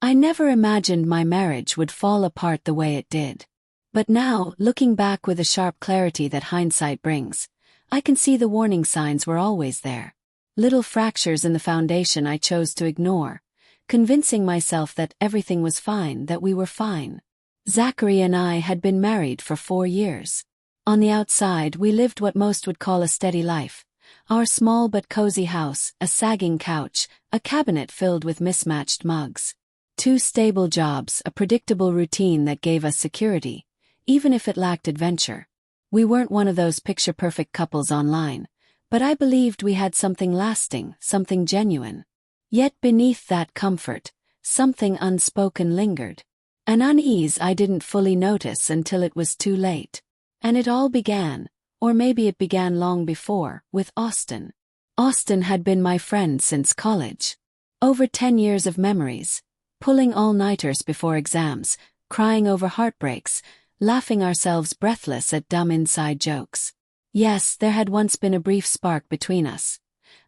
I never imagined my marriage would fall apart the way it did. But now, looking back with the sharp clarity that hindsight brings, I can see the warning signs were always there. Little fractures in the foundation I chose to ignore, convincing myself that everything was fine, that we were fine. Zachary and I had been married for 4 years. On the outside, we lived what most would call a steady life. Our small but cozy house, a sagging couch, a cabinet filled with mismatched mugs. 2 stable jobs, a predictable routine that gave us security, even if it lacked adventure. We weren't one of those picture-perfect couples online, but I believed we had something lasting, something genuine. Yet beneath that comfort, something unspoken lingered. An unease I didn't fully notice until it was too late. And it all began, or maybe it began long before, with Austin. Austin had been my friend since college. Over 10 years of memories, pulling all-nighters before exams, crying over heartbreaks, laughing ourselves breathless at dumb inside jokes. Yes, there had once been a brief spark between us.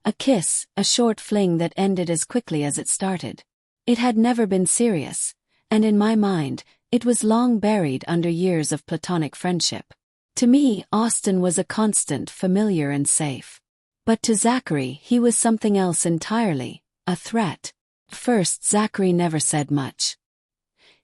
A kiss, a short fling that ended as quickly as it started. It had never been serious, and in my mind, it was long buried under years of platonic friendship. To me, Austin was a constant, familiar and safe. But to Zachary, he was something else entirely, a threat. First, Zachary never said much.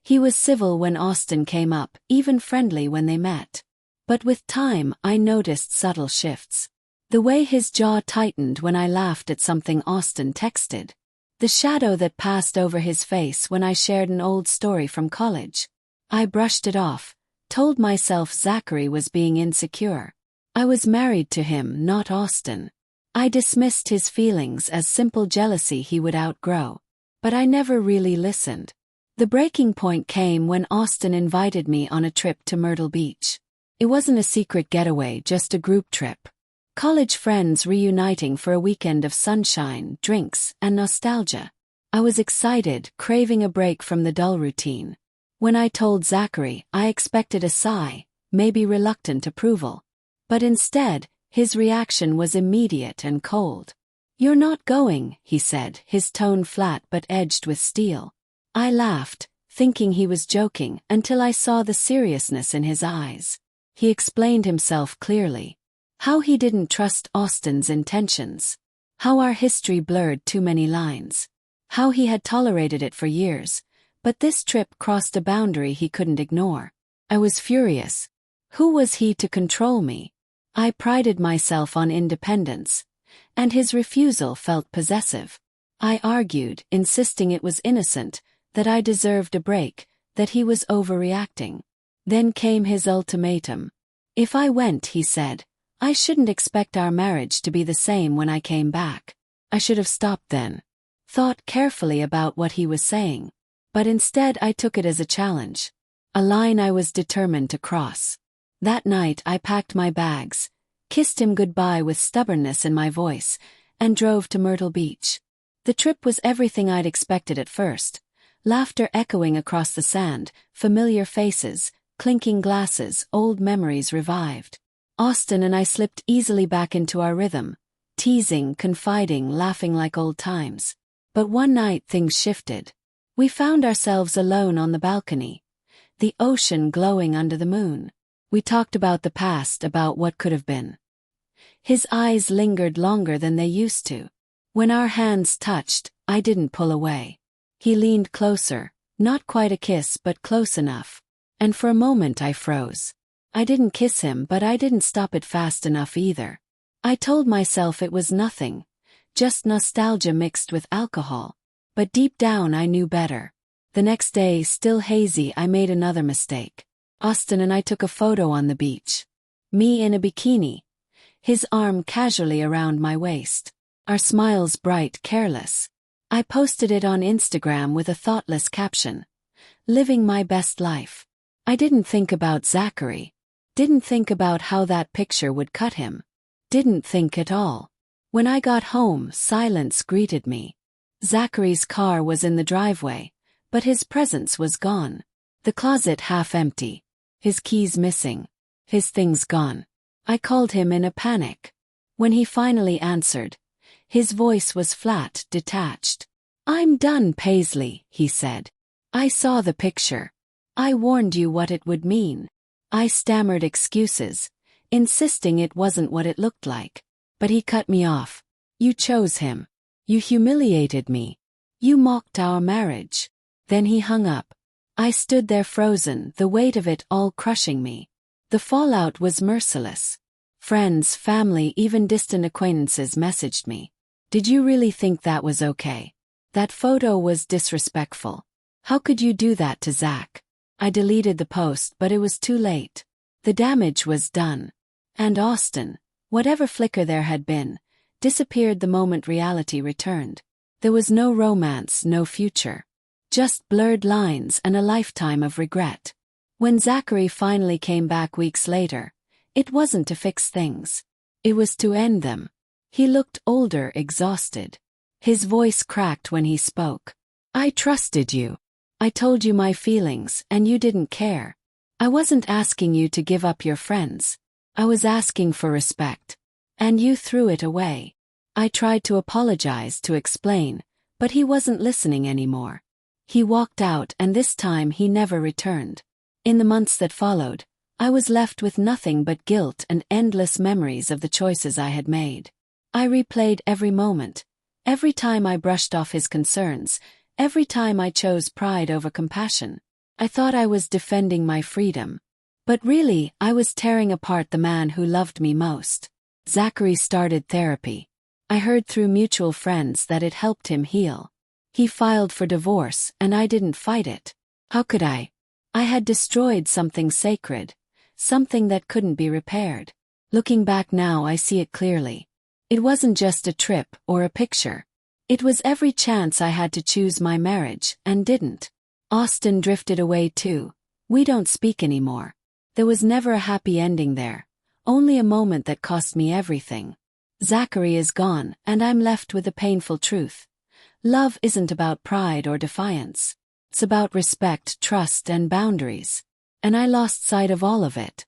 He was civil when Austin came up, even friendly when they met. But with time, I noticed subtle shifts. The way his jaw tightened when I laughed at something Austin texted. The shadow that passed over his face when I shared an old story from college. I brushed it off, told myself Zachary was being insecure. I was married to him, not Austin. I dismissed his feelings as simple jealousy he would outgrow. But I never really listened. The breaking point came when Austin invited me on a trip to Myrtle Beach. It wasn't a secret getaway, just a group trip. College friends reuniting for a weekend of sunshine, drinks, and nostalgia. I was excited, craving a break from the dull routine. When I told Zachary, I expected a sigh, maybe reluctant approval. But instead, his reaction was immediate and cold. "You're not going," he said, his tone flat but edged with steel. I laughed, thinking he was joking, until I saw the seriousness in his eyes. He explained himself clearly. How he didn't trust Austin's intentions. How our history blurred too many lines. How he had tolerated it for years, but this trip crossed a boundary he couldn't ignore. I was furious. Who was he to control me? I prided myself on independence, and his refusal felt possessive. I argued, insisting it was innocent, that I deserved a break, that he was overreacting. Then came his ultimatum. If I went, he said, I shouldn't expect our marriage to be the same when I came back. I should have stopped then. Thought carefully about what he was saying. But instead I took it as a challenge. A line I was determined to cross. That night I packed my bags, kissed him goodbye with stubbornness in my voice, and drove to Myrtle Beach. The trip was everything I'd expected at first. Laughter echoing across the sand, familiar faces, clinking glasses, old memories revived. Austin and I slipped easily back into our rhythm, teasing, confiding, laughing like old times. But one night things shifted. We found ourselves alone on the balcony, the ocean glowing under the moon. We talked about the past, about what could have been. His eyes lingered longer than they used to. When our hands touched, I didn't pull away. He leaned closer, not quite a kiss but close enough. And for a moment I froze. I didn't kiss him, but I didn't stop it fast enough either. I told myself it was nothing, just nostalgia mixed with alcohol. But deep down I knew better. The next day, still hazy, I made another mistake. Austin and I took a photo on the beach. Me in a bikini, his arm casually around my waist. Our smiles bright, careless. I posted it on Instagram with a thoughtless caption. Living my best life. I didn't think about Zachary. Didn't think about how that picture would cut him. Didn't think at all. When I got home, silence greeted me. Zachary's car was in the driveway, but his presence was gone. The closet half empty. His keys missing. His things gone. I called him in a panic. When he finally answered, his voice was flat, detached. "I'm done, Paisley," he said. I saw the picture. I warned you what it would mean. I stammered excuses, insisting it wasn't what it looked like. But he cut me off. You chose him. You humiliated me. You mocked our marriage. Then he hung up. I stood there frozen, the weight of it all crushing me. The fallout was merciless. Friends, family, even distant acquaintances messaged me. Did you really think that was okay? That photo was disrespectful. How could you do that to Zach? I deleted the post, but it was too late. The damage was done. And Austin, whatever flicker there had been, disappeared the moment reality returned. There was no romance, no future. Just blurred lines and a lifetime of regret. When Zachary finally came back weeks later, it wasn't to fix things. It was to end them. He looked older, exhausted. His voice cracked when he spoke. I trusted you. I told you my feelings, and you didn't care. I wasn't asking you to give up your friends. I was asking for respect. And you threw it away. I tried to apologize, to explain, but he wasn't listening anymore. He walked out, and this time he never returned. In the months that followed, I was left with nothing but guilt and endless memories of the choices I had made. I replayed every moment, every time I brushed off his concerns, every time I chose pride over compassion. I thought I was defending my freedom. But really, I was tearing apart the man who loved me most. Zachary started therapy. I heard through mutual friends that it helped him heal. He filed for divorce, and I didn't fight it. How could I? I had destroyed something sacred, something that couldn't be repaired. Looking back now, I see it clearly. It wasn't just a trip or a picture. It was every chance I had to choose my marriage, and didn't. Austin drifted away too. We don't speak anymore. There was never a happy ending there, only a moment that cost me everything. Zachary is gone, and I'm left with the painful truth. Love isn't about pride or defiance. It's about respect, trust, and boundaries. And I lost sight of all of it.